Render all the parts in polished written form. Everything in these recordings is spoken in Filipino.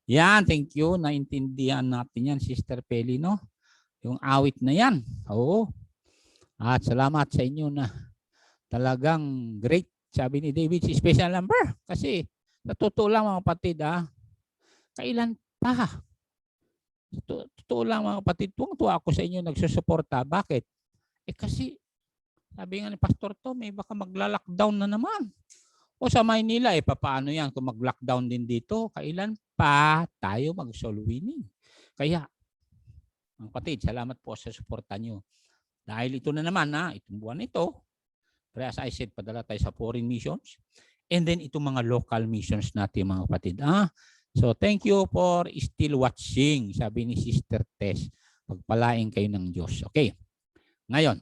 Yan, thank you. Naintindihan natin yan, Sister Peli, no? Yung awit na yan. Oo. At salamat sa inyo na talagang great. Sabi ni David, si special number. Kasi natutuwa lang mga kapatid, kailan pa? Totoo lang mga kapatid, tuwang-tuwa ako sa inyo nagsusuporta. Bakit? Kasi sabi nga ni Pastor Tom, baka magla-lockdown na naman. O sa Maynila, paano yan kung mag-lockdown din dito? Kailan pa tayo mag-soul winning? Kaya, mga kapatid, salamat po sa suporta nyo. Dahil ito na naman, itong buwan ito, pero as I said, padala tayo sa foreign missions. And then itong mga local missions natin, mga kapatid. So thank you for still watching, sabi ni Sister Tess. Pagpalain kayo ng Diyos. Okay. Ngayon,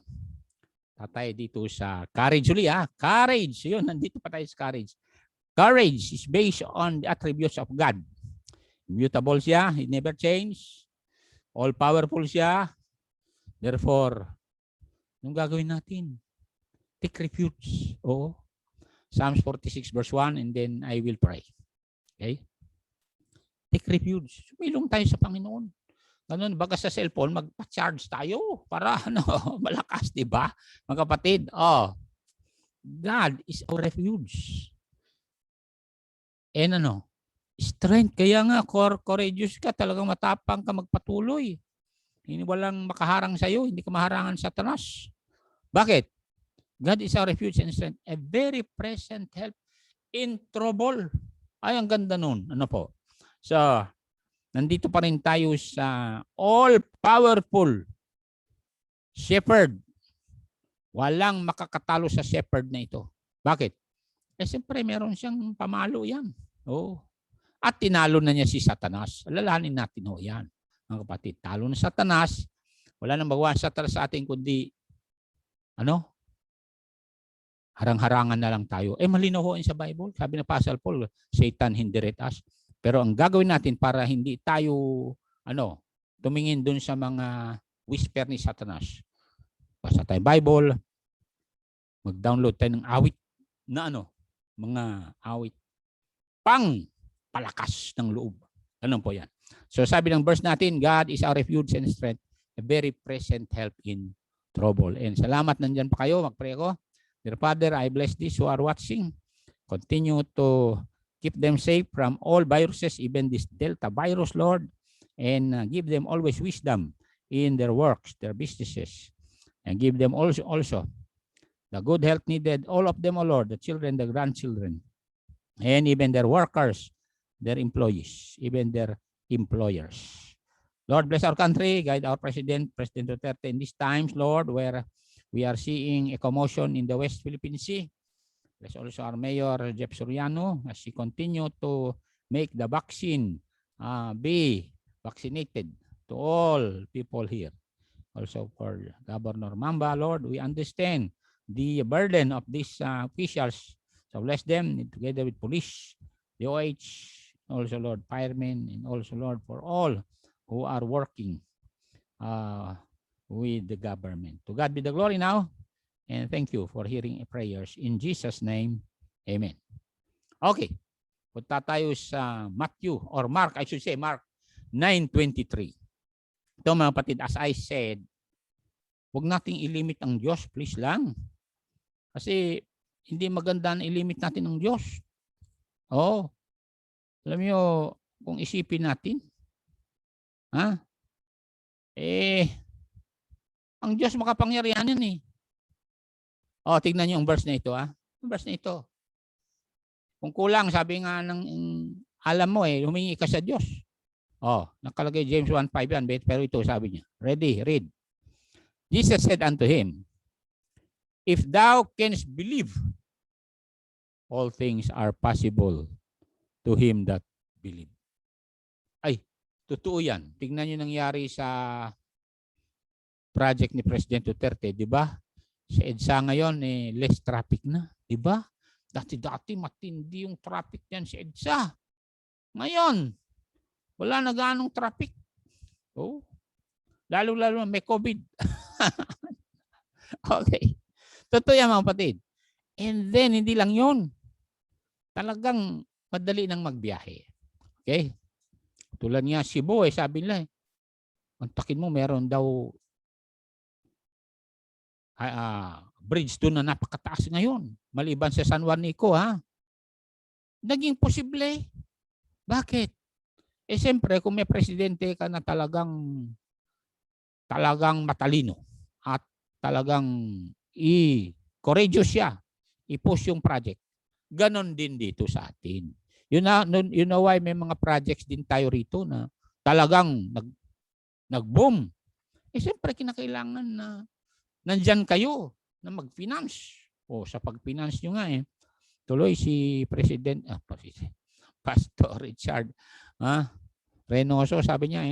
tatay dito sa courage uli. Courage. Yun, nandito pa tayo sa courage. Courage is based on the attributes of God. Immutable siya. He never change. All-powerful siya. Therefore, anong gagawin natin? Take refuge. Psalms 46 verse 1, and then I will pray. Okay? Take refuge. Sumilong tayo sa Panginoon. Ganun, baga sa cellphone, magpa-charge tayo para malakas, di ba? Mga kapatid, God is our refuge. And strength. Kaya nga, courageous ka, talagang matapang ka magpatuloy. Hindi walang makaharang sa'yo, hindi ka maharangan sa Satanas. Bakit? God is our refuge and strength, a very present help in trouble. Ay, ang ganda nun. Ano po? So, nandito pa rin tayo sa all-powerful shepherd. Walang makakatalo sa shepherd na ito. Bakit? Siyempre, meron siyang pamalo yan. At tinalo na niya si Satanas. Alalahanin natin yan. Mga kapatid, talo na Satanas. Wala nang magawa sa atin kundi harang-harangan na lang tayo. Malinaw ho sa Bible. Sabi na Apostle Paul, Satan hindered us. Pero ang gagawin natin para hindi tayo tumingin dun sa mga whisper ni Satanas. Basta tayo Bible, mag-download tayo ng awit na mga awit pang palakas ng loob. Ano po yan? So sabi ng verse natin, God is our refuge and strength, a very present help in trouble. And salamat, nandyan pa kayo. Mag-pray ako. Dear Father, I bless these who are watching. Continue to keep them safe from all viruses, even this Delta virus, Lord. And give them always wisdom in their works, their businesses. And give them also the good health needed, all of them, O Lord, the children, the grandchildren, and even their workers, their employees, even their employers. Lord, bless our country, guide our President Duterte in these times, Lord, where we are seeing a commotion in the West Philippine Sea. Bless also our Mayor, Jeff Soriano, as he continue to make the vaccine be vaccinated to all people here. Also for Governor Mamba, Lord, we understand the burden of these officials. So bless them together with police, the OH, also Lord, firemen, and also Lord, for all who are working with the government. To God be the glory now, and thank you for hearing prayers. In Jesus' name, amen. Okay, punta tayo sa Matthew, or Mark, I should say, Mark 9:23. Ito mga kapatid, as I said, huwag nating ilimit ang Diyos, please lang. Kasi hindi maganda na ilimit natin ang Diyos. Alam niyo, kung isipin natin, ang Diyos makapangyarihan yan eh. Tignan niyo ang verse na ito. Ang verse na ito. Kung kulang, sabi nga ng alam mo humingi ka sa Diyos. Nakalagay James 1:5 yan, pero ito sabi niya. Ready, read. Jesus said unto him, if thou canst believe, all things are possible to him that believe. Ay, totoo yan. Tingnan niyo nangyari sa project ni President Duterte, di ba? Sa EDSA ngayon, less traffic na, di ba? Dati matindi yung traffic yan sa EDSA. Ngayon, wala na ganong traffic. Lalo may COVID. Okay. Totoo yan mga kapatid. And then, hindi lang yun. Talagang madali nang magbiyahe. Okay? Tulad nga Cebu, sabi nila, kontakin mo, meron daw bridge doon na napakataas ngayon. Maliban sa San Juanico, ha? Naging posible. Bakit? Siyempre, kung may presidente ka na talagang matalino at talagang courageous siya, i-push yung project. Ganon din dito sa atin. You know why may mga projects din tayo rito na talagang nag-boom. Siyempre, kinakailangan na nandyan kayo na mag-finance. Sa pag-finance nyo nga tuloy si Pastor Richard Reynoso, sabi niya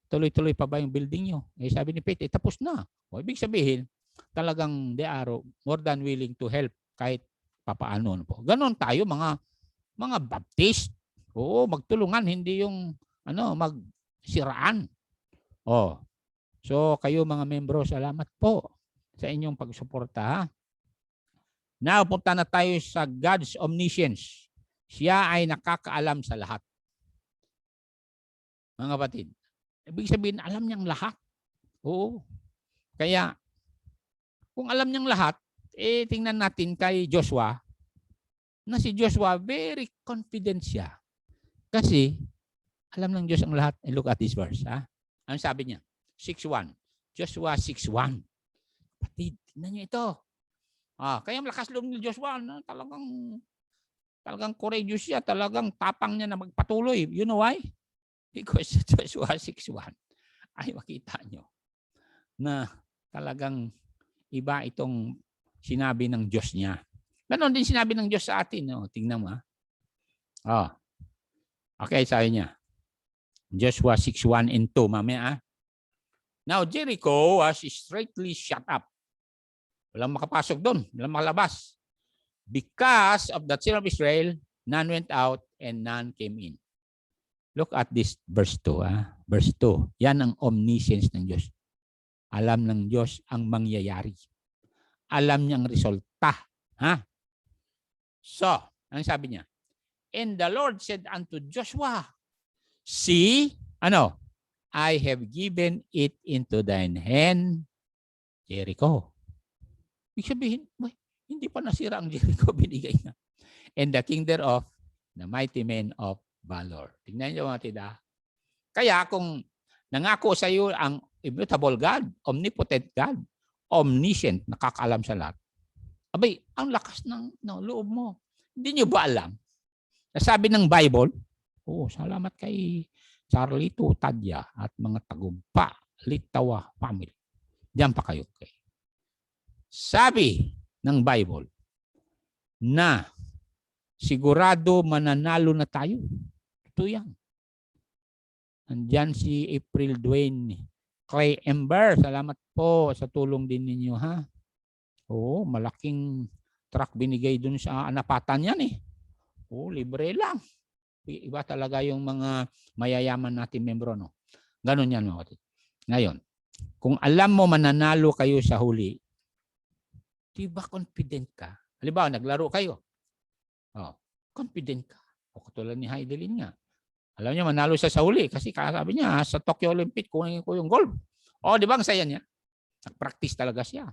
tuloy-tuloy pa ba yung building nyo? Sabi ni Pete, tapos na. Ibig sabihin, talagang they are more than willing to help kahit papaano po. Ganon tayo mga Baptist. Magtulungan, hindi yung magsiraan. So kayo mga membro, salamat po sa inyong pagsuporta. Now, punta na tayo sa God's omniscience. Siya ay nakakaalam sa lahat. Mga kapatid, ibig sabihin, alam niyang lahat. Kaya, kung alam niyang lahat, tingnan natin kay Joshua, na si Joshua, very confident siya. Kasi, alam ng Diyos ang lahat. Look at this verse. Ano sabi niya? 6:1. Joshua 6:1. Kapatid, tingnan niyo ito. Kaya malakas loob ni Joshua, talagang courageous siya, talagang tapang niya na magpatuloy. You know why? Because Joshua 6:1 ay makita nyo na talagang iba itong sinabi ng Diyos niya. Ganon din sinabi ng Diyos sa atin. Tingnan mo. Okay, sabi niya. Joshua 6:1 and 2. Mamaya. Now Jericho was straightly shut up. Walang makapasok doon. Walang makalabas. Because of the children of Israel, none went out and none came in. Look at this verse 2. Verse 2. Yan ang omniscience ng Diyos. Alam ng Diyos ang mangyayari. Alam niya ang resulta. So, ano sabi niya? And the Lord said unto Joshua, see, I have given it into thine hand, Jericho. Ibig sabihin, hindi pa nasira ang Jericho, binigay na. And the king thereof, the mighty men of valor. Tingnan niyo mga tida. Kaya kung nangako sa iyo ang immutable God, omnipotent God, omniscient, nakakaalam sa lahat, abay, ang lakas ng loob mo. Hindi niyo ba alam? Nasabi ng Bible, salamat kay Charlito, Tadya, at mga Tagumpa, Litawa family. Diyan pa kayo. Okay. Sabi ng Bible na sigurado mananalo na tayo. Ito yan. Andiyan si April Dwayne Clay Ember. Salamat po sa tulong din ninyo, ha? Malaking truck binigay dun sa anapatan yan libre lang. Iba talaga yung mga mayayaman natin membro, no? Ganun yan, mga kapatid. Ngayon, kung alam mo mananalo kayo sa huli, di ba confident ka? Halimbawa, naglaro kayo. Confident ka. Katulad ni Heidelin nga. Alam niya, manalo siya sa huli kasi kasabi niya, sa Tokyo Olympic, kunin ko yung gold. Di ba ang saya niya? Nag-practice talaga siya.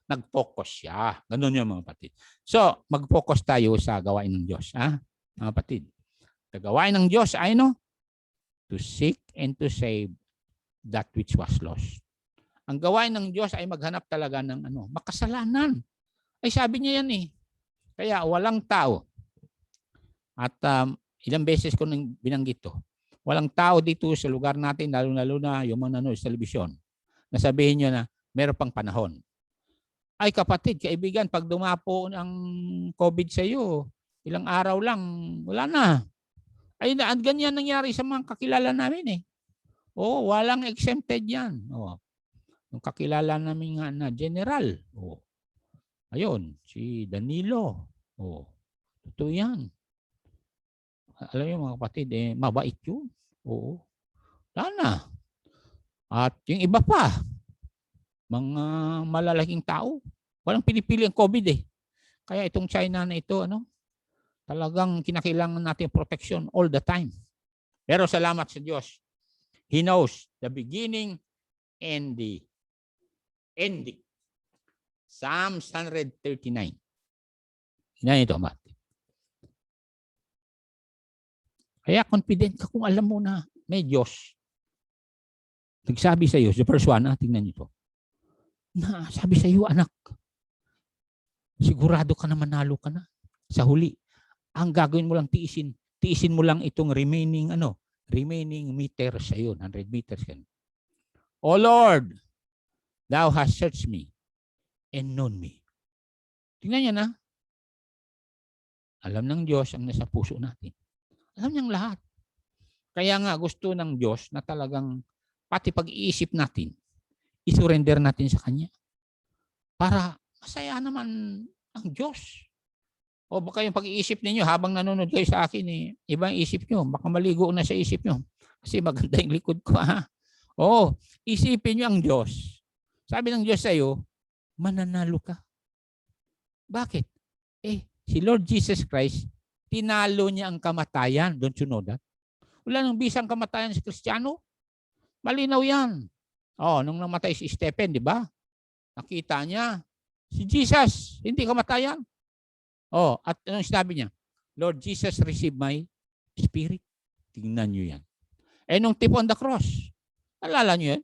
Nag-focus siya. Ganun yung mga kapatid. So, mag-focus tayo sa gawain ng Diyos. Mga kapatid. Sa gawain ng Diyos ay to seek and to save that which was lost. Ang gawain ng Diyos ay maghanap talaga ng makasalanan. Ay sabi niya yan Kaya walang tao. At ilang beses ko nang binanggit to. Walang tao dito sa lugar natin, lalo na yung mga nanonood sa telebisyon, na sabihin nyo na meron pang panahon. Ay kapatid, kaibigan, pag dumapo ang COVID sa iyo, ilang araw lang, wala na. Ay ganyan nangyari sa mga kakilala namin walang exempted yan. Yung kakilala namin nga na general. Ayun, si Danilo. Totoo yan. Alam niyo mga kapatid, mabait yun. Wala na. At yung iba pa, mga malalaking tao, walang pinipili ang COVID Kaya itong China na ito, talagang kinakailangan natin protection all the time. Pero salamat sa Diyos. He knows the beginning and the ending. Psalms 139. Yan ito, Mati. Kaya confident ka kung alam mo na may Diyos. Nagsabi sa iyo, the first one, tingnan niyo ito. Na sabi sa iyo, anak, sigurado ka na manalo ka na. Sa huli, ang gagawin mo lang tiisin mo lang itong remaining meters sa iyo, 100 meters. O Lord, Thou hast searched me and known me. Tingnan niya na. Alam ng Diyos ang nasa puso natin. Alam niyang lahat. Kaya nga gusto ng Diyos na talagang pati pag-iisip natin, isurrender natin sa Kanya. Para masaya naman ang Diyos. O baka yung pag-iisip ninyo habang nanonood kayo sa akin, ibang isip nyo. Baka maligo na sa isip nyo. Kasi maganda yung likod ko. O, isipin nyo ang Diyos. Sabi ng Diyos sa iyo, mananalo ka. Bakit? Si Lord Jesus Christ, tinalo niya ang kamatayan. Don't you know that? Wala nang bisang kamatayan si Kristiyano. Malinaw yan. Nung namatay si Stephen, di ba? Nakita niya, si Jesus, hindi kamatayan. At anong sinabi niya? Lord Jesus, receive my spirit. Tingnan niyo yan. Nung tip on the cross, alala niyo yan?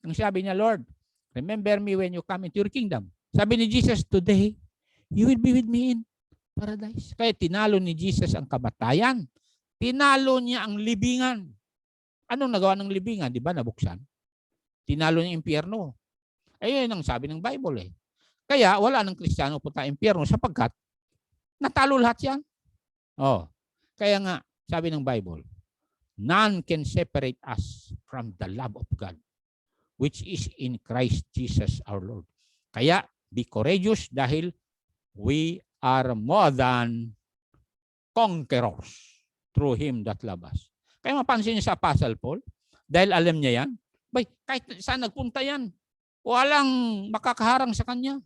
Ang sabi niya, Lord, remember me when you come into your kingdom. Sabi ni Jesus, today, you will be with me in paradise. Kaya tinalo ni Jesus ang kamatayan. Tinalo niya ang libingan. Anong nagawa ng libingan? Di ba nabuksan? Tinalo niya ang impyerno. Ayun ang sabi ng Bible. Kaya wala ng Kristiyano punta impyerno sapagkat natalo lahat yan. Kaya nga, sabi ng Bible, none can separate us from the love of God, which is in Christ Jesus our Lord. Kaya, be courageous dahil we are more than conquerors through Him that love us. Kaya mapansin niyo sa Apostle Paul, dahil alam niya yan, kahit saan nagpunta yan, walang makakaharang sa kanya.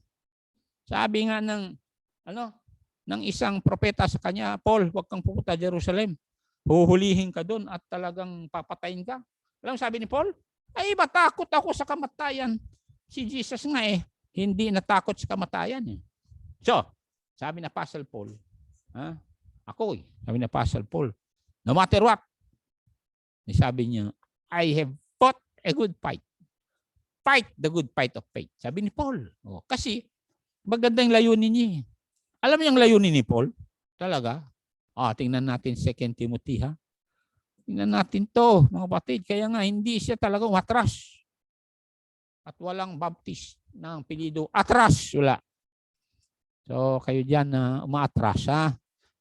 Sabi nga ng isang propeta sa kanya, Paul, huwag kang pupunta Jerusalem. Huhulihin ka doon at talagang papatayin ka. Alam sabi ni Paul? Matakot ako sa kamatayan. Si Jesus nga hindi natakot sa kamatayan. So, sabi na Apostle Paul, sabi na Apostle Paul, no matter what, sabi niya, I have fought a good fight. Fight the good fight of faith. Sabi ni Paul. Kasi, magandang layunin niya. Alam niyo ang layunin ni Paul? Talaga? Tingnan natin 2 Timothy, Tingnan natin to, mga kapatid. Kaya nga, hindi siya talaga umatras. At walang baptist ng apelyido. Atras, wala. So, kayo dyan na umaatras,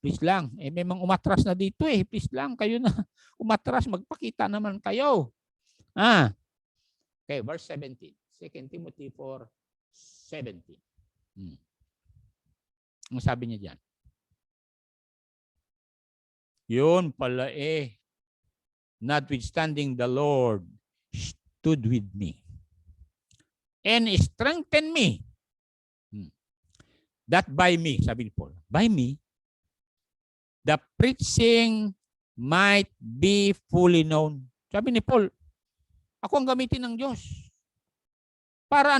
Please lang. May mga umatras na dito, Please lang, kayo na umatras. Magpakita naman kayo. Okay, verse 17. 2 Timothy 4:17. Ang sabi niya dyan? Yun pala notwithstanding the Lord stood with me and strengthened me. That by me, sabi ni Paul, by me, the preaching might be fully known. Sabi ni Paul, ako ang gamitin ng Diyos. Para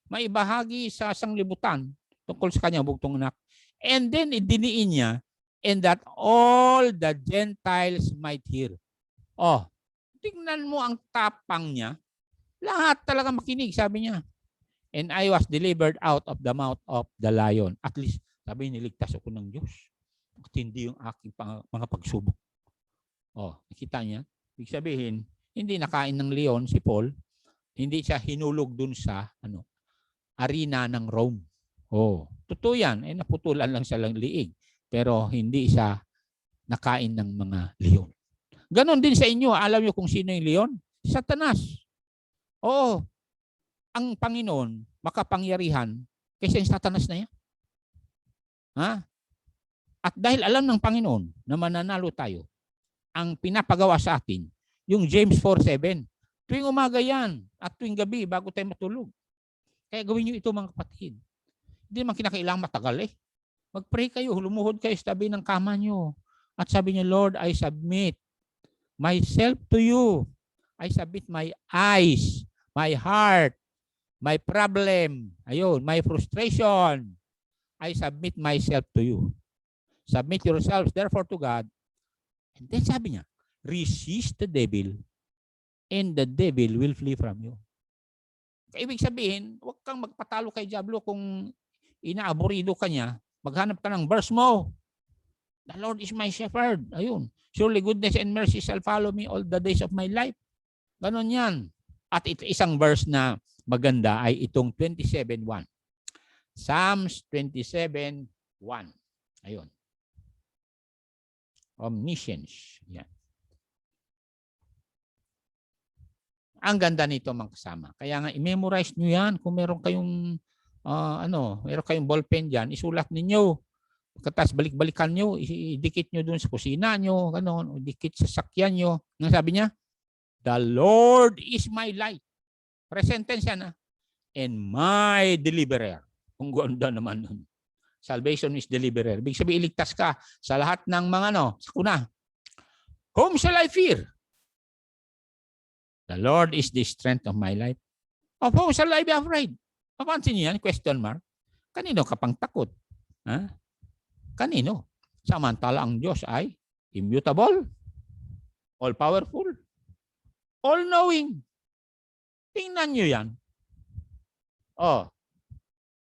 maibahagi sa sanglibutan tungkol sa kanyang bugtong anak. And then, idiniin niya, and that all the Gentiles might hear. Tingnan mo ang tapang niya. Lahat talaga makinig, sabi niya. And I was delivered out of the mouth of the lion. At least, sabi niligtas ako ng Diyos. At hindi yung aking mga pagsubok. Nakita niya? Ibig sabihin, hindi nakain ng leon si Paul. Hindi siya hinulog dun sa arena ng Rome. Totoo yan. Naputulan lang siya lang liig. Pero hindi siya nakain ng mga leon. Ganon din sa inyo. Alam niyo kung sino yung leon? Satanas. Ang Panginoon makapangyarihan kaysa yung Satanas na yan. At dahil alam ng Panginoon na mananalo tayo, ang pinapagawa sa atin, yung James 4:7, tuwing umaga yan at tuwing gabi bago tayo matulog. Kaya gawin niyo ito mga kapatid. Hindi naman kinakailangan matagal Mag-pray kayo, lumuhod kayo sa tabi ng kama niyo. At sabi niyo, Lord, I submit myself to you. I submit my eyes, my heart, my problem, ayun, my frustration. I submit myself to you. Submit yourselves therefore to God. And then sabi niya, resist the devil and the devil will flee from you. Ibig sabihin, huwag kang magpatalo kay Diablo kung inaaborido ka niya. Maghanap ka ng verse mo. The Lord is my shepherd. Ayun. Surely goodness and mercy shall follow me all the days of my life. Ganon yan. At isang verse na maganda ay itong 27:1. Psalms 27:1. Ayun. Omniscience. Yan. Ang ganda nito mga kasama. Kaya nga i-memorize nyo yan. Kung meron kayong meron kayong ballpen dyan, isulat ninyo. Pagkatas balik-balikan nyo, idikit nyo dun sa kusina nyo, gano'n, idikit sa sakyan nyo. Ang sabi niya, the Lord is my light. Present tense yan, and my deliverer. Kung ganda naman nun. Salvation is deliverer. Ibig sabihin, iligtas ka sa lahat ng mga sakuna. Whom shall I fear? The Lord is the strength of my life. Of whom shall I be afraid? Papansin niyo yan? Question mark. Kanino ka pang takot? Ha? Kanino? Samantala ang Diyos ay immutable, all-powerful, all-knowing. Tingnan niyo yan.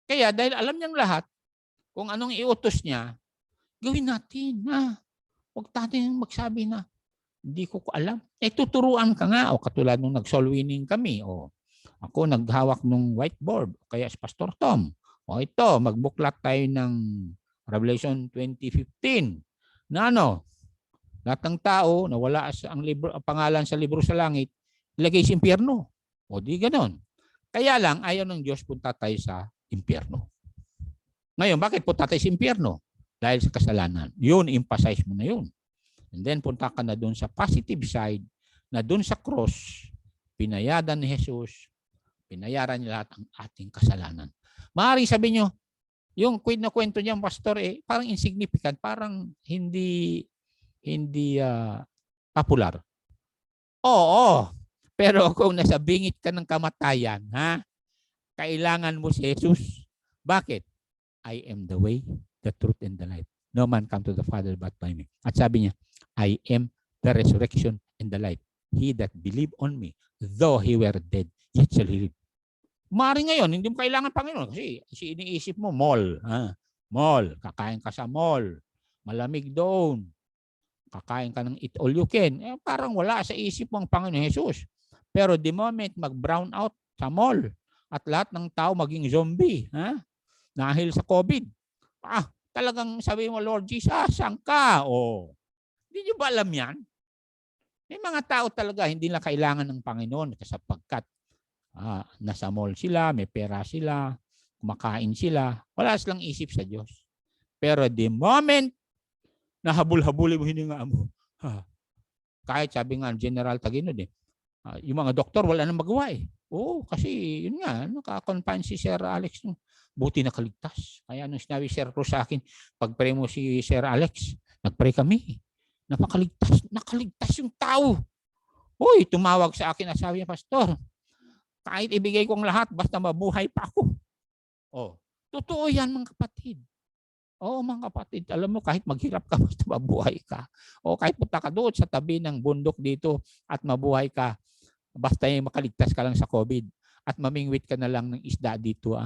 Kaya dahil alam niyang lahat, kung anong iutos niya, gawin natin. Huwag natin magsabi na, hindi ko alam. Tuturuan ka nga. Katulad nung nag-soul winning kami. Ako naghawak ng whiteboard. Kaya si Pastor Tom. Ito, magbuklat tayo ng Revelation 20:15. Na lahat ng tao na wala ang pangalan sa libro sa langit, ilagay sa impyerno. Di ganon. Kaya lang, ayaw ng Diyos punta tayo sa impyerno. Ngayon, bakit punta tayo sa impyerno? Dahil sa kasalanan. Yun, emphasize mo na yun. And then punta ka na doon sa positive side, na doon sa cross, pinayadan ni Jesus, pinayaran niya lahat ang ating kasalanan. Maaaring sabi nyo, yung kwento niya, pastor, parang insignificant, parang hindi popular. Oo, pero kung nasa bingit ka ng kamatayan, kailangan mo si Jesus. Bakit? I am the way, the truth, and the life. No man come to the Father but by me. At sabi niya, I am the resurrection and the life. He that believe on me, though he were dead, yet shall he live. Maaaring ngayon, hindi mo kailangan Panginoon kasi iniisip mo, mall. Mall, kakain ka sa mall. Malamig doon. Kakain ka ng eat all you can. Parang wala sa isip mo ang Panginoon Jesus. Pero the moment mag-brown out sa mall at lahat ng tao maging zombie, dahil sa COVID, talagang sabi mo, Lord Jesus, saan ka? Hindi nyo ba alam yan? May mga tao talaga hindi na kailangan ng Panginoon sapagkat nasa mall sila, may pera sila, kumakain sila, wala silang isip sa Diyos. Pero the moment na habul-habulin mo hininga mo, kahit sabi nga General Taguinod, yung mga doktor wala nang magawa kasi yun nga, nakakonfine si Sir Alex. Buti nakaligtas. Kaya nung sinabi Sir Cruz sa akin, pag-pray mo si Sir Alex, nag-pray kami. Nakaligtas yung tao. Tumawag sa akin at sabi niya, Pastor, kahit ibigay kong lahat, basta mabuhay pa ako. Totoo yan mga kapatid. Mga kapatid, alam mo kahit maghirap ka, basta mabuhay ka. Kahit punta ka doon sa tabi ng bundok dito at mabuhay ka, basta makaligtas ka lang sa COVID at mamingwit ka na lang ng isda dito.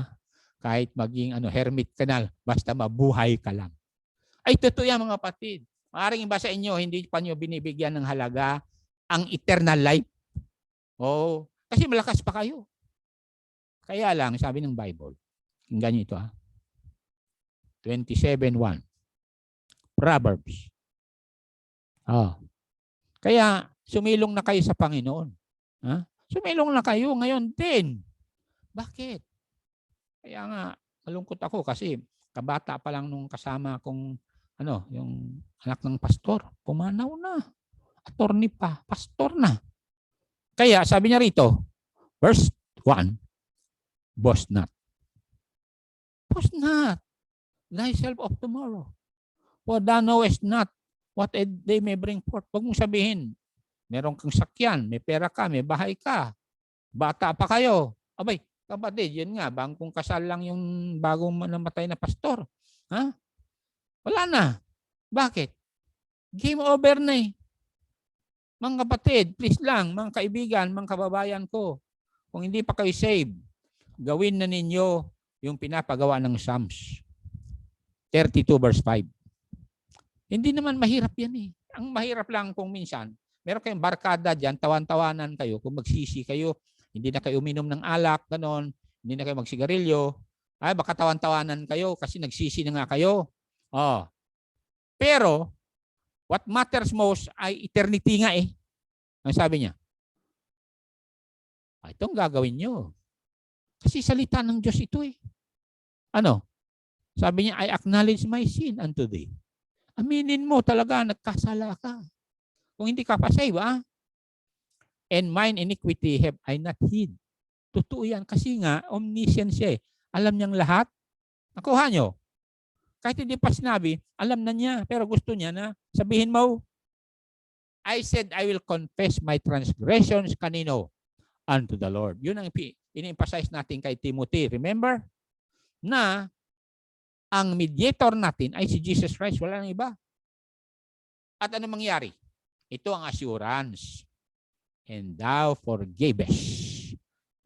Kahit maging hermit ka na, basta mabuhay ka lang. Totoo yan mga kapatid. Maaaring iba sa inyo, hindi pa nyo binibigyan ng halaga ang eternal life. Kasi malakas pa kayo. Kaya lang, sabi ng Bible, tingnan nyo ito 27:1. Proverbs. Kaya, sumilong na kayo sa Panginoon. Sumilong na kayo ngayon din. Bakit? Kaya nga, malungkot ako kasi kabata pa lang nung kasama kong yung anak ng pastor, pumanaw na. Attorney pa, pastor na. Kaya sabi niya rito, verse 1, boast not. Boast not thyself of tomorrow. For thou knowest not what they may bring forth. Huwag mong sabihin, Meron kang sakyan, may pera ka, may bahay ka. Bata pa kayo. Abay, kapatid, yun nga, bangkong kasal lang yung bagong namatay na pastor. Ha? Wala na. Bakit? Game over na eh. Mga kapatid, please lang, mga kaibigan, mga kababayan ko, kung hindi pa kayo saved, gawin na ninyo yung pinapagawa ng Psalms 32 verse 5. Hindi naman mahirap yan eh. Ang mahirap lang kung minsan, meron kayong barkada dyan, tawan-tawanan kayo, kung magsisi kayo, hindi na kayo uminom ng alak, ganon, hindi na kayo magsigarilyo, ay baka tawan-tawanan kayo kasi nagsisi na nga kayo. Oh. Pero, what matters most ay eternity nga eh. Ang sabi niya, itong gagawin nyo. Kasi salita ng Diyos ito eh. Ano? Sabi niya, I acknowledge my sin unto thee. Aminin mo talaga, nagkasala ka. Kung hindi ka pa save, and mine iniquity have I not hid. Totoo yan. Kasi nga, omniscient siya eh. Alam niyang lahat. Nakuha nyo. Kahit hindi pa sinabi, alam na niya. Pero gusto niya na sabihin mo, I said, I will confess my transgressions kanino? Unto the Lord. Yun ang in-emphasize natin kay Timothy. Remember? Na ang mediator natin ay si Jesus Christ. Wala nang iba. At ano mangyari? Ito ang assurance. And thou forgavest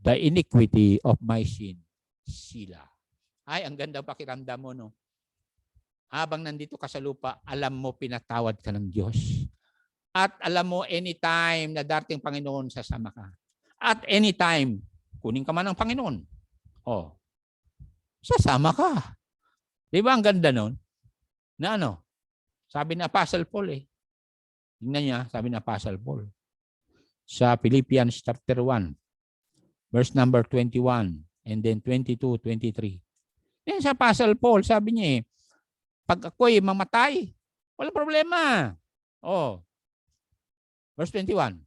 the iniquity of my sin. Sila. Ay, ang ganda pakiramdam mo, no? Habang nandito ka sa lupa, alam mo pinatawad ka ng Diyos. At alam mo, anytime na darating Panginoon, sasama ka. At anytime, kunin ka man ng Panginoon. Oh, sasama ka. Di ba ang ganda nun? Na ano? Sabi na Apostle Paul eh. Tingnan niya, sabi na Apostle Paul. Sa Philippians chapter 1, verse number 21, and then 22, 23. Yan sa Apostle Paul, sabi niya eh, pag ako'y mamatay, walang problema. Oh, verse 21.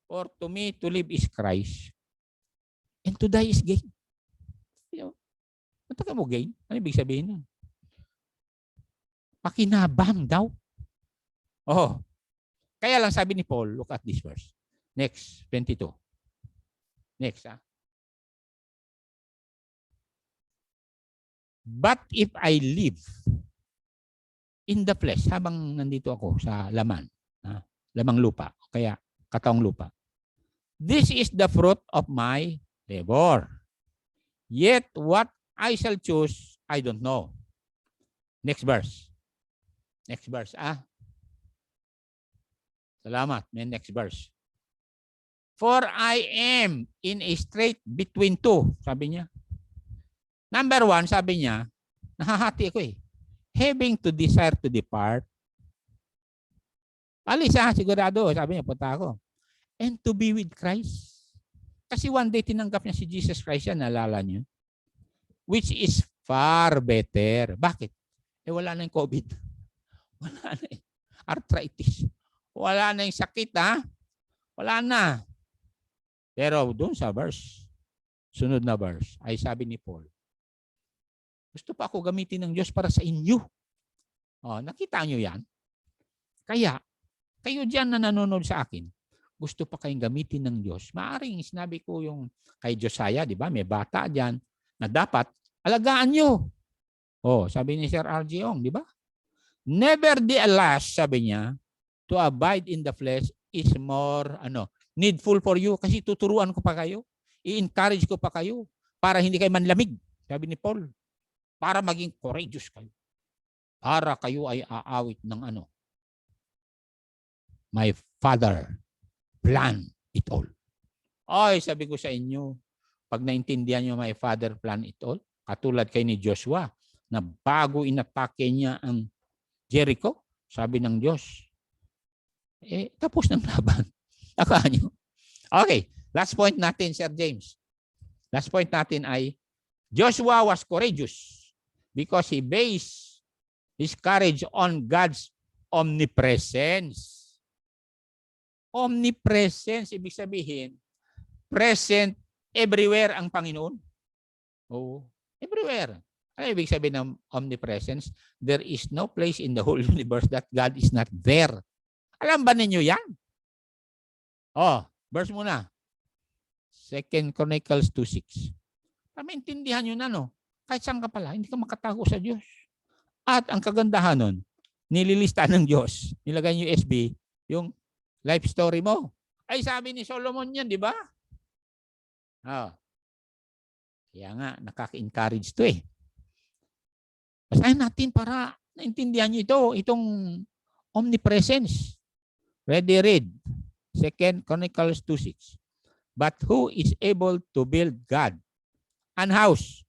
For to me, to live is Christ, and to die is gain. Matagal mo gain? Ano ibig sabihin nun? Pakinabang daw. Oh. Kaya lang sabi ni Paul, look at this verse. Next, 22. Next, But if I live in the flesh, habang nandito ako sa laman, lamang lupa, kaya kataong lupa, this is the fruit of my labor. Yet what I shall choose, I don't know. Next verse. Next verse, Salamat. May next verse. For I am in a strait between two, sabi niya. Number 1, sabi niya, nahahati ako eh. Having to desire to depart. Alis sigurado, sabi niya, punta ako. And to be with Christ. Kasi one day tinanggap niya si Jesus Christ yan, naalala niyo. Which is far better. Bakit? Wala na yung COVID. Wala na yung arthritis. Wala na yung sakit, Wala na. Pero doon sa verse, sunod na verse, ay sabi ni Paul, gusto pa ako gamitin ng Diyos para sa inyo. Oh, nakita nyo yan? Kaya, kayo dyan na nanonood sa akin, gusto pa kayong gamitin ng Diyos. Maaring sinabi ko yung kay Josiah, di ba? May bata dyan na dapat alagaan nyo. Oh, sabi ni Sir R.J. Ong, di ba? Nevertheless, sabi niya, to abide in the flesh is more needful for you kasi tuturuan ko pa kayo. I-encourage ko pa kayo para hindi kayo manlamig. Sabi ni Paul. Para maging courageous kayo. Para kayo ay aawit ng My Father plan it all. Ay, sabi ko sa inyo, pag naintindihan nyo my Father plan it all, katulad kay ni Joshua, na bago inatake niya ang Jericho, sabi ng Diyos, tapos ng laban. Akala nyo. Okay, last point natin, Sir James. Last point natin ay, Joshua was courageous because he based his courage on God's omnipresence. Omnipresence, ibig sabihin, present everywhere ang Panginoon. Oh, everywhere. Ano ibig sabihin ng omnipresence? There is no place in the whole universe that God is not there. Alam ba ninyo yan? Verse muna. 2 Chronicles 2:6. Para maintindihan nyo na, no? Kahit saan ka pala, hindi ka makatago sa Diyos. At ang kagandahan nun, nililista ng Diyos. Nilagay yung USB, yung life story mo. Ay, sabi ni Solomon yan, di ba? Kaya nga, nakaka-encourage to eh. Basahin natin para naintindihan nyo ito, itong omnipresence. Ready, read. 2 Chronicles 2:6. But who is able to build God an house,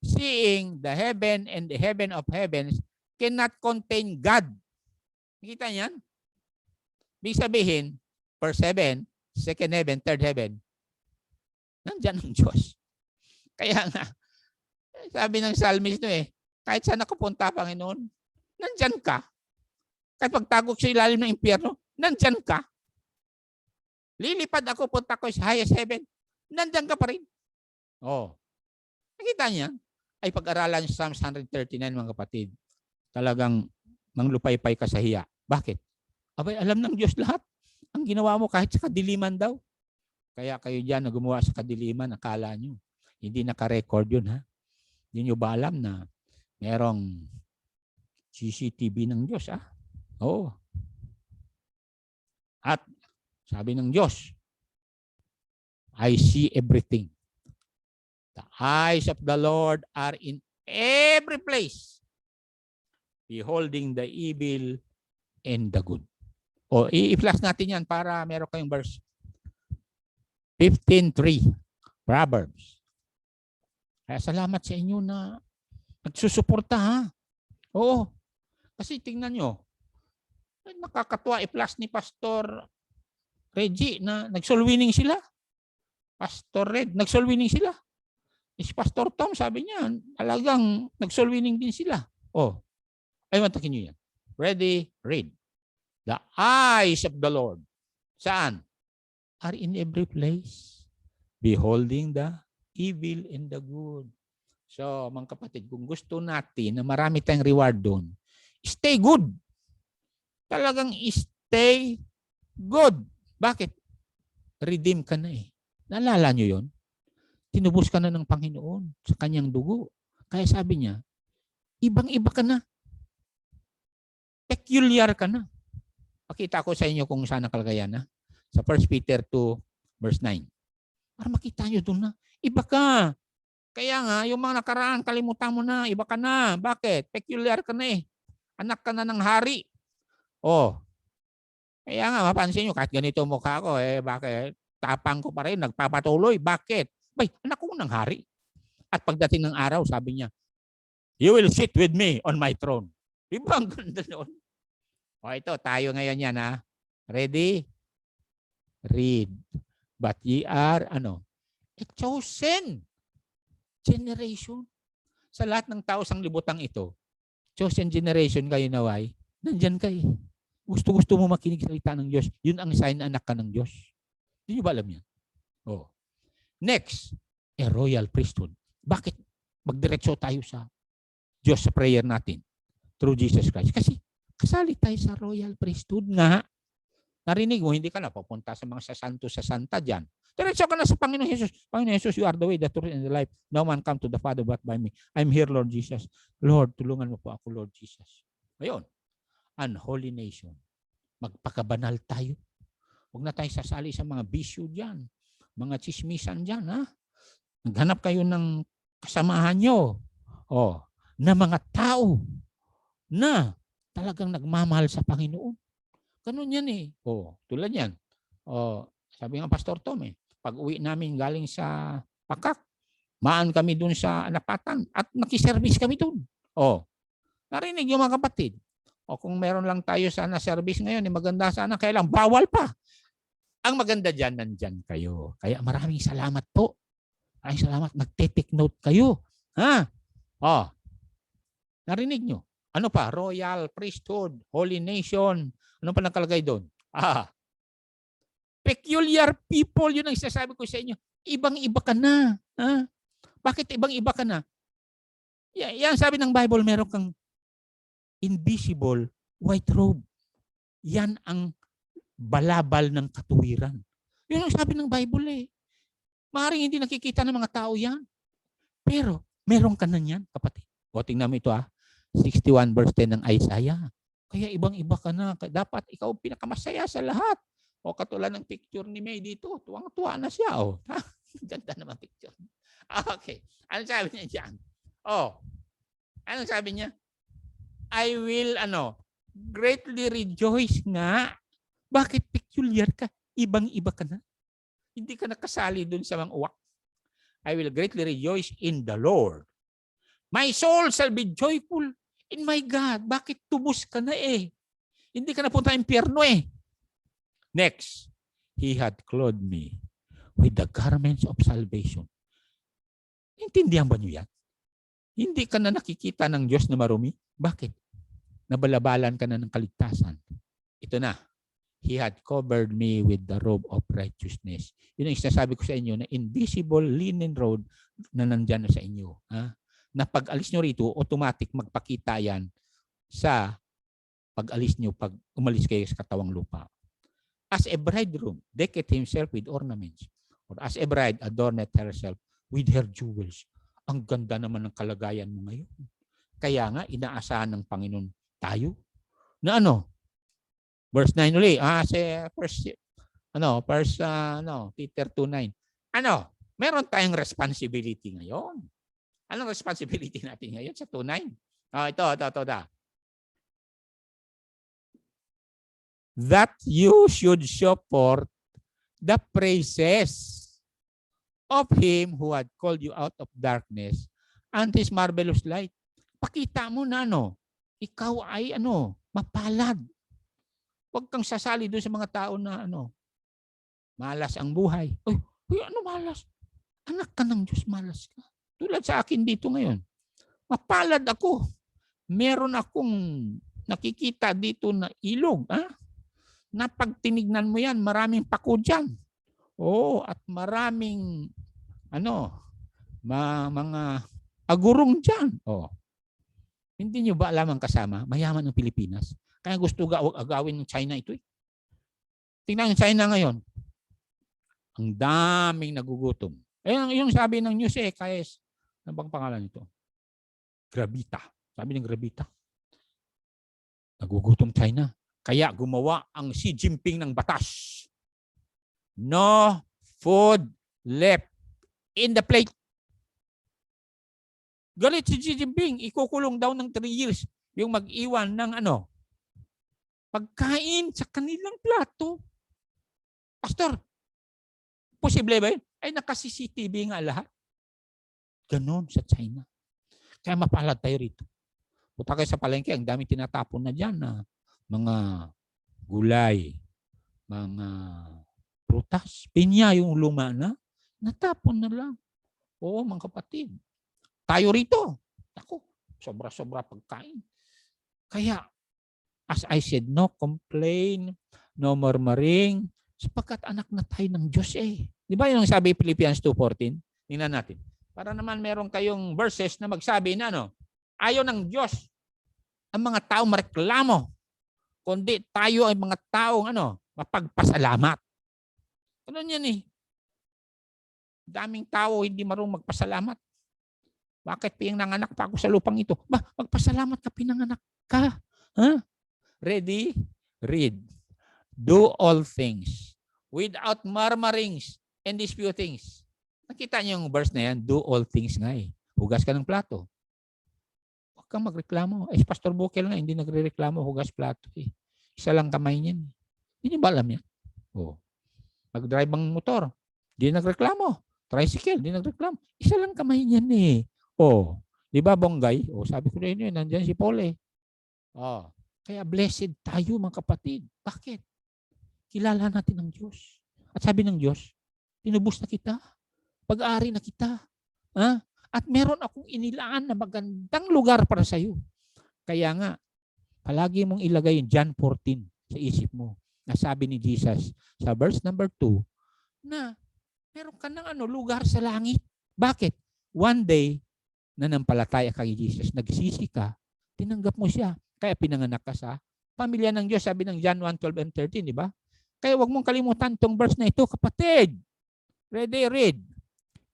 seeing the heaven and the heaven of heavens cannot contain God? Nakita niyan? Ibig sabihin, verse 7, second heaven, third heaven, nandyan ang Diyos. Kaya nga, sabi ng psalmist no kahit saan nakapunta, Panginoon, nandyan ka. Kahit pagtagok sa ilalim ng impyerno, nandyan ka. Lilipad ako, punta ko sa highest heaven, nandyan ka pa rin. Nakita niya, ay pag-aralan sa Psalms 139, mga kapatid, talagang manglupay-pay ka sa hiya. Bakit? Abay, alam ng Diyos lahat. Ang ginawa mo kahit sa kadiliman daw. Kaya kayo dyan na gumawa sa kadiliman, akala nyo. Hindi naka-record yun, ha? Hindi nyo ba alam na merong CCTV ng Diyos, ha? At sabi ng Diyos, I see everything. The eyes of the Lord are in every place, beholding the evil and the good. I-flash natin yan para meron kayong verse. 15:3, Proverbs. Kaya salamat sa inyo na nagsusuporta, ha? Kasi tingnan nyo, nakakatuwa i-flash ni Pastor Reggie na nag-soul winning sila. Pastor Red, nag-soul winning sila. Si Pastor Tom, sabi niya, talagang nag-soul winning din sila. Ay, matakin nyo yan. Ready, read. The eyes of the Lord. Saan? Are in every place, beholding the evil and the good. So, mga kapatid, kung gusto natin na marami tayong reward doon, stay good. Talagang stay good. Bakit? Redeem ka na eh. Naalala nyo yun? Tinubos ka na ng Panginoon sa kanyang dugo. Kaya sabi niya, ibang-iba ka na. Peculiar ka na. Pakita ko sa inyo kung saan nakalagayan na. Sa 1 Peter 2, verse 9. Para makita nyo doon na. Iba ka. Kaya nga, yung mga nakaraan, kalimutan mo na. Iba ka na. Bakit? Peculiar ka na eh. Anak ka na ng hari. Kaya nga, mapansin nyo, kahit ganito mukha ko, bakit? Tapang ko pa rin, nagpapatuloy. Bakit? Anak ko ng hari. At pagdating ng araw, sabi niya, you will sit with me on my throne. Diba ang ganda noon? Ito, tayo ngayon yan, ha? Ready? Read. But ye are, a chosen generation. Sa lahat ng tao sang libutang ito, chosen generation kayo naway, nandyan kayo. Gusto-gusto mo makinig sa salita ng Diyos. Yun ang sign na anak ka ng Diyos. Hindi nyo ba alam yan? Next, a royal priesthood. Bakit magdiretso tayo sa Diyos sa prayer natin through Jesus Christ? Kasi kasali tayo sa royal priesthood nga. Narinig mo, hindi ka na papunta sa mga sasanto sa santa dyan. Diretso ka na sa Panginoon Jesus. Panginoon Jesus, you are the way, the truth, and the life. No man come to the Father but by me. I'm here, Lord Jesus. Lord, tulungan mo po ako, Lord Jesus. Ayun. Unholy nation. Magpakabanal tayo. Huwag na tayo sasali sa mga bisyo dyan. Mga chismisan dyan, ha? Naghanap kayo ng kasamahan nyo. Na mga tao na talagang nagmamahal sa Panginoon. Ganun yan eh. Tulad yan. Sabi nga Pastor Tom pag uwi namin galing sa Pakak, maan kami dun sa Anapatan at nakiservice kami dun. Narinig yung mga kapatid. Kung meron lang tayo sana service ngayon, maganda sana, kaya lang bawal pa. Ang maganda dyan, nandyan kayo. Kaya maraming salamat po. Maraming salamat. Nagte-take note kayo. Ha? Narinig nyo? Ano pa? Royal priesthood, holy nation. Ano pa nakalagay doon? Peculiar people, yun ang isasabi ko sa inyo. Ibang-iba ka na. Ha? Bakit ibang-iba ka na? Yan sabi ng Bible, meron kang invisible white robe. Yan ang balabal ng katuwiran. Yun ang sabi ng Bible eh. Maaaring hindi nakikita ng mga tao yan. Pero, meron ka na yan, kapatid. O, tingnan mo ito 61 verse 10 ng Isaiah. Kaya ibang-iba ka na. Dapat ikaw pinakamasaya sa lahat. O, katulad ng picture ni May dito. Tuwang-tuwa na siya. O, ganda naman picture. Okay. Ano sabi niya dyan? Anong sabi niya? I will, greatly rejoice nga. Bakit peculiar ka? Ibang-iba ka na. Hindi ka nakasali dun sa mga uwak. I will greatly rejoice in the Lord. My soul shall be joyful in my God. Bakit tubos ka na eh? Hindi ka napunta impyerno eh. Next, He had clothed me with the garments of salvation. Intindihan ba niyo yan? Hindi ka na nakikita ng Diyos na marumi? Bakit? Nabalabalan ka na ng kaligtasan. Ito na. He had covered me with the robe of righteousness. Yun ang sinasabi ko sa inyo na invisible linen robe na nandyan na sa inyo. Na pag alis nyo rito, automatic magpakita yan sa pag alis nyo, pag umalis kayo sa katawang lupa. As a bridegroom, decketh himself with ornaments. Or as a bride, adorneth herself with her jewels. Ang ganda naman ng kalagayan mo ngayon. Kaya nga, inaasahan ng Panginoon tayo na Verse 9 uli. Peter 2:9. Meron tayong responsibility ngayon. Anong responsibility natin ngayon sa 2:9? Ito. That you should show forth the praises of Him who had called you out of darkness unto His marvelous light. Pakita mo na ikaw ay mapalad. Huwag kang sasali doon sa mga tao na malas ang buhay. Uy, malas? Anak ka ng Diyos, malas ka. Tulad sa akin dito ngayon. Mapalad ako. Meron akong nakikita dito na ilog. Na pag tinignan mo yan, maraming pako dyan. At maraming mga agurong dyan. Hindi nyo ba alam ang kasama? Mayaman ng Pilipinas. Kaya gusto agawin ng China ito eh. Tingnan yung China ngayon. Ang daming nagugutom. Yung sabi ng news KS, ano bang pangalan nito? Gravita. Sabi ng Gravita. Nagugutom China. Kaya gumawa ang Xi Jinping ng batas. No food left in the plate. Galit si Xi Jinping. Ikukulong daw ng 3 years yung mag-iwan ng pagkain sa kanilang plato. Pastor, posible ba yun? Ay, naka-CCTV nga lahat. Ganon sa China. Kaya mapalad tayo rito. Punta kayo sa palengke, ang dami tinatapon na dyan na mga gulay, mga prutas. Pinya yung luma na, natapon na lang. Oo, mga kapatid. Tayo rito. Ako, sobra-sobra pagkain. Kaya, as I said, no complain, no murmuring, sapagkat anak na tayo ng Diyos eh. Di ba yung sabi Philippians 2:14? Tingnan natin. Para naman meron kayong verses na magsabi na ayaw ng Diyos ang mga tao mareklamo, kundi tayo ay mga taong mapagpasalamat. Ano yan eh? Daming tao hindi marunong magpasalamat. Bakit pinanganak pa ako sa lupang ito? Magpasalamat ka, pinanganak ka. Ready? Read. Do all things without murmurings and disputings. Nakita niyo yung verse na yan? Do all things nga eh. Hugas ka ng plato. Huwag kang magreklamo. Pastor Bukel nga, hindi nagre-reklamo, hugas plato eh. Isa lang kamay niyan. Hindi niyo ba alam yan? Mag-drive ang motor. Hindi nagreklamo. Tricycle, hindi nagreklamo. Isa lang kamay niyan eh. Di ba Bonggay? Sabi ko rin yun, nandiyan si Paul eh. Kaya blessed tayo mga kapatid. Bakit? Kilala natin ang Diyos. At sabi ng Diyos, tinubos na kita. Pag-aari na kita. At meron akong inilaan na magandang lugar para sa iyo. Kaya nga, palagi mong ilagay yung John 14 sa isip mo. Nasabi ni Jesus sa verse number 2 na meron ka ng lugar sa langit. Bakit? One day, nanampalataya kay Jesus, nagsisi ka, tinanggap mo siya. Kaya pinanganak ka sa pamilya ng Diyos. Sabi ng John 1:12 and 13, di ba? Kaya wag mong kalimutan itong verse na ito, kapatid. Read.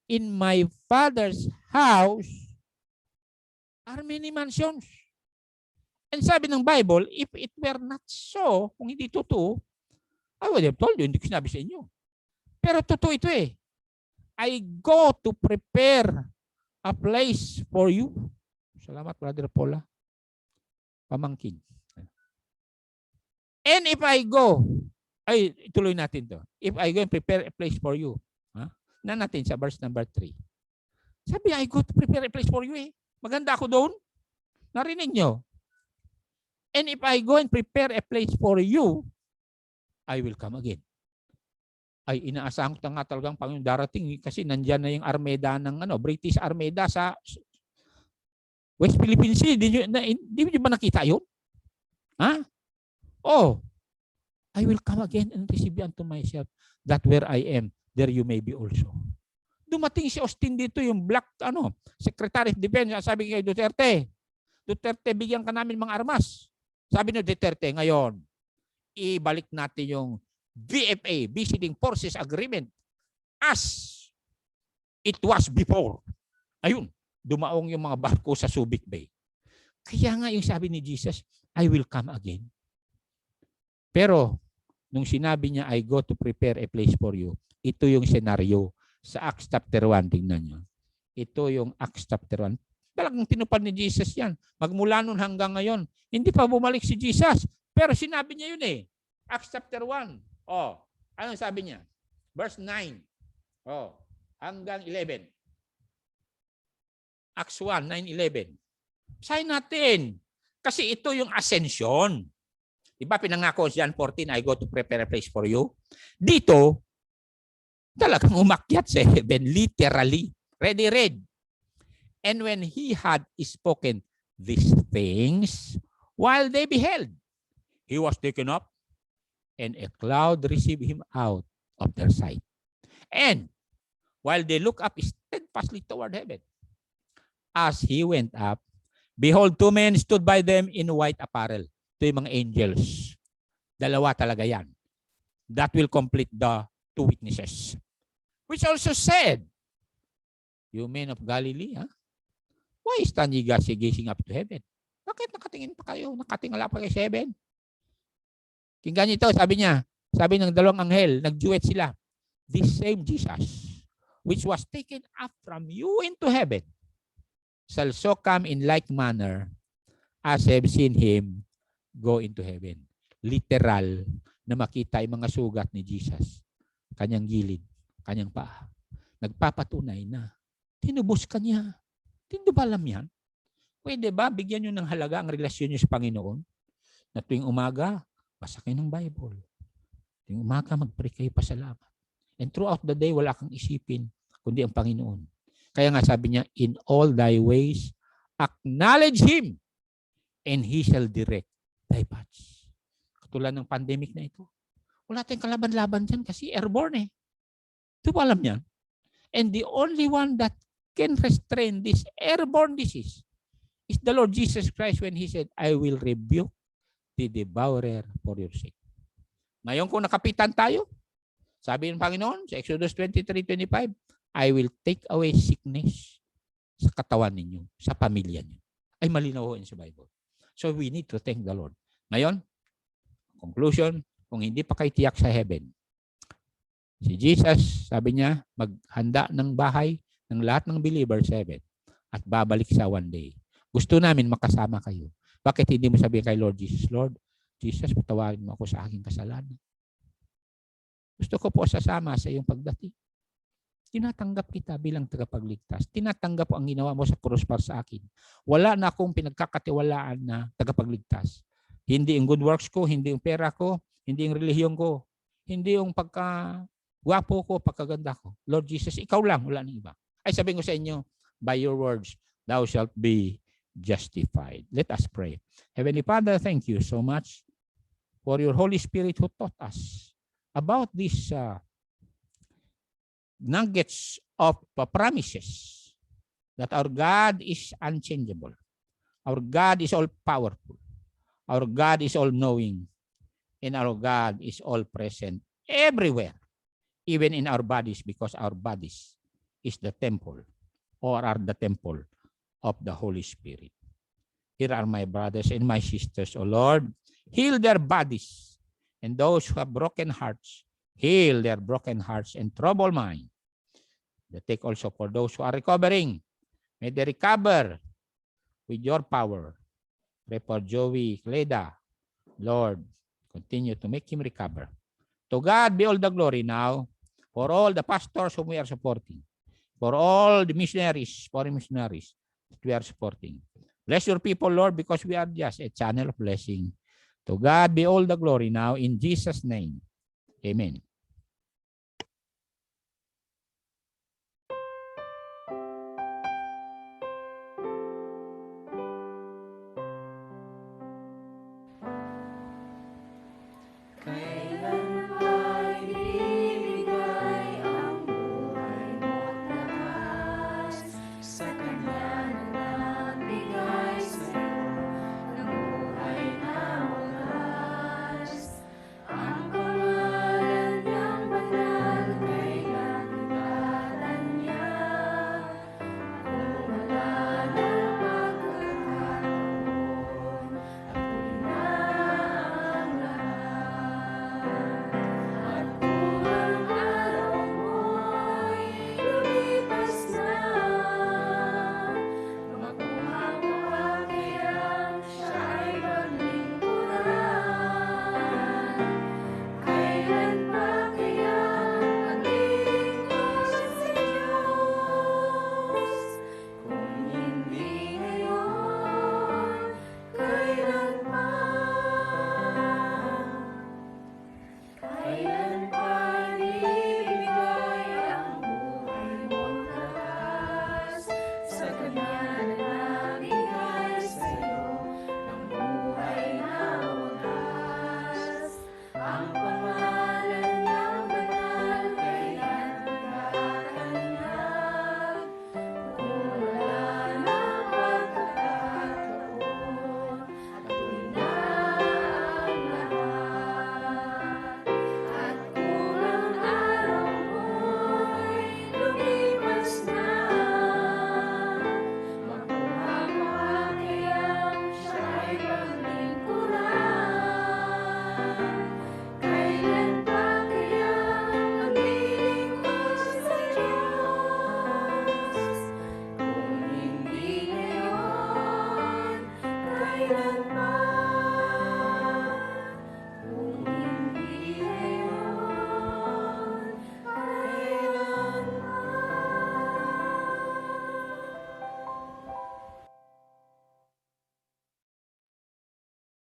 In my Father's house are many mansions. And sabi ng Bible, if it were not so, kung hindi totoo, I would have told you, hindi ko sinabi sa inyo. Pero totoo ito eh. I go to prepare a place for you. Salamat, Brother Paula. Pamangkin. And if I go, ay, ituloy natin to. If I go and prepare a place for you. Na natin sa verse number 3. Sabi, I go to prepare a place for you eh. Maganda ako doon. Narinig nyo. And if I go and prepare a place for you, I will come again. Ay, inaasahan ko nga talagang Panginoon darating kasi nandyan na yung armada ng British Armada sa West Philippine Sea. Di nyo ba nakita yun? Ha? Oh, I will come again and receive you unto myself, that where I am, there you may be also. Dumating si Austin dito, yung black Secretary of Defense, sabi kay Duterte, bigyan ka namin mga armas. Sabi ni Duterte, ngayon, ibalik natin yung VFA, Visiting Forces Agreement, as it was before. Ayun, dumaong yung mga barko sa Subic Bay. Kaya nga yung sabi ni Jesus, I will come again. Pero, nung sinabi niya, I go to prepare a place for you, ito yung senaryo sa Acts chapter 1. Tingnan nyo. Ito yung Acts chapter 1. Talagang tinupad ni Jesus yan. Magmula nun hanggang ngayon, hindi pa bumalik si Jesus. Pero sinabi niya yun eh. Acts chapter 1. Oh, ano sabi niya? Verse 9. Oh, hanggang 11. Acts 1, 9, 11. Basahin natin. Kasi ito yung ascension. Diba pinangako John 14, I go to prepare a place for you. Dito, talagang umakyat sa heaven, literally. Read. And when he had spoken these things, while they beheld, he was taken up, and a cloud received him out of their sight. And while they looked up steadfastly toward heaven, as he went up, behold, 2 men stood by them in white apparel. Ito yung mga angels. Dalawa talaga yan. That will complete the 2 witnesses. Which also said, you men of Galilee, why stand ye gazing up to heaven? Bakit nakatingin pa kayo? Nakatingala pa kayo sa heaven? Kinggan niyo ito, sabi ng dalawang anghel, nag-duet sila. This same Jesus, which was taken up from you into heaven, shall so come in like manner as have seen him go into heaven. Literal na makita yung mga sugat ni Jesus. Kanyang gilid, kanyang paa. Nagpapatunay na tinubos ka niya. Hindi ba alam yan? Pwede ba bigyan nyo ng halaga ang relasyon nyo sa Panginoon? Na tuwing umaga, basa kayo ng Bible. Tuwing umaga, mag-pray kayo pasalamat. And throughout the day, wala kang isipin kundi ang Panginoon. Kaya nga sabi niya, in all thy ways, acknowledge Him, and He shall direct thy paths. Katulad ng pandemic na ito. Wala tayong kalaban-laban dyan kasi airborne eh. Ito ba alam niya? And the only one that can restrain this airborne disease is the Lord Jesus Christ when He said, I will rebuke the devourer for your sake. Ngayon kung nakapitan tayo, sabi ng Panginoon sa Exodus 23:25, I will take away sickness sa katawan ninyo, sa pamilya niyo. Ay malinaw sa Bible. So we need to thank the Lord. Ngayon, conclusion, kung hindi pa kayo tiyak sa heaven, si Jesus, sabi niya, maghanda ng bahay ng lahat ng believers sa heaven at babalik sa one day. Gusto namin makasama kayo. Bakit hindi mo sabihin kay Lord Jesus, patawarin mo ako sa aking kasalanan. Gusto ko po sasama sa iyong pagdating. Tinatanggap kita bilang tagapagligtas. Tinatanggap po ang ginawa mo sa krus para sa akin. Wala na akong pinagkakatiwalaan na tagapagligtas. Hindi yung good works ko, hindi yung pera ko, hindi yung relihiyon ko, hindi yung pagka-gwapo ko, pagkaganda ko. Lord Jesus, ikaw lang, wala nang iba. Ay sabihin ko sa inyo, by your words, thou shalt be justified. Let us pray. Heavenly Father, thank you so much for your Holy Spirit who taught us about these nuggets of promises that our God is unchangeable. Our God is all-powerful. Our God is all-knowing. And our God is all present everywhere, even in our bodies, because our bodies is the temple or are the temple of the Holy Spirit. Here are my brothers and my sisters, O Lord, heal their bodies. And those who have broken hearts, heal their broken hearts and troubled mind. The take also for those who are recovering. May they recover with your power. Pray for Joey Cleda. Lord, continue to make him recover. To God be all the glory now for all the pastors whom we are supporting, for all the missionaries, foreign missionaries that we are supporting. Bless your people, Lord, because we are just a channel of blessing. To God be all the glory now in Jesus' name. Amen.